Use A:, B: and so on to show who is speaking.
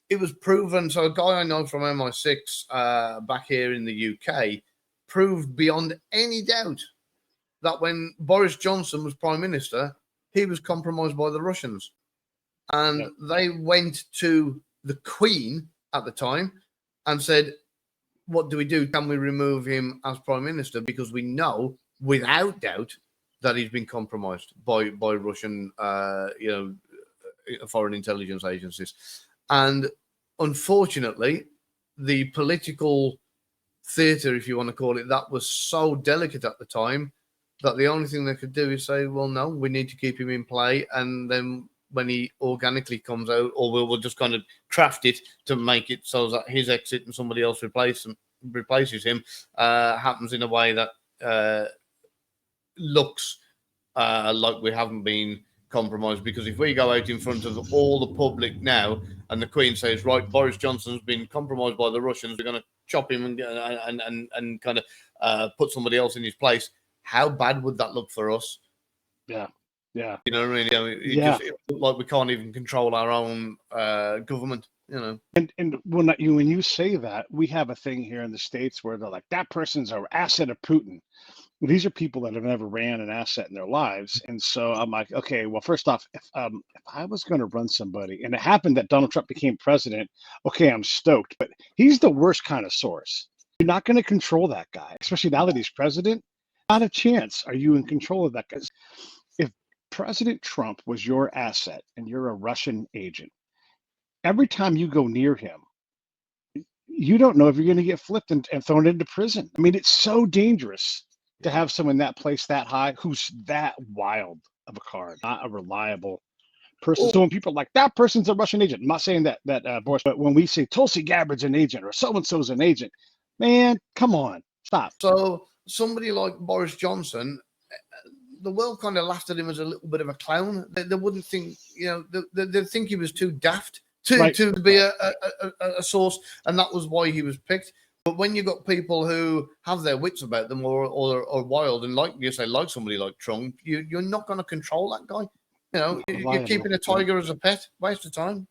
A: it was proven. So a guy I know from MI6 back here in the UK proved beyond any doubt that when Boris Johnson was Prime Minister, he was compromised by the Russians. And they went to the Queen at the time and said, what do we do? Can we remove him as Prime Minister? Because we know, without doubt, that he's been compromised by Russian, foreign intelligence agencies. And unfortunately, the political theatre, if you want to call it that, was so delicate at the time that the only thing they could do is say, well, no, we need to keep him in play. And then when he organically comes out, or we'll just kind of craft it to make it so that his exit and somebody else replaces him happens in a way that looks like we haven't been compromised. Because if we go out in front of all the public now and the Queen says, right, Boris Johnson's been compromised by the Russians, we're going to chop him and kind of put somebody else in his place, how bad would that look for us?
B: Yeah.
A: You know what I mean? It looks like we can't even control our own government, you know.
B: And when you say that, we have a thing here in the States where they're like, that person's an asset of Putin. Well, these are people that have never ran an asset in their lives. And so I'm like, okay, well, first off, if I was going to run somebody and it happened that Donald Trump became president, okay, I'm stoked. But he's the worst kind of source. You're not going to control that guy, especially now that he's president. Not a chance are you in control of that guy. If President Trump was your asset and you're a Russian agent, every time you go near him, you don't know if you're going to get flipped and thrown into prison. I mean, it's so dangerous to have someone that place that high who's that wild of a card, not a reliable person. So when people are like, that person's a Russian agent, I'm not saying that Boris, but when we say Tulsi Gabbard's an agent or so-and-so's an agent, man, come on, stop.
A: So somebody like Boris Johnson, the world kind of laughed at him as a little bit of a clown. They wouldn't think, they think he was too daft to be a source, and that was why he was picked. But when you got people who have their wits about them or wild, and like you say, like somebody like Trump, you're not going to control that guy. You know, you're keeping a tiger as a pet. Waste of time.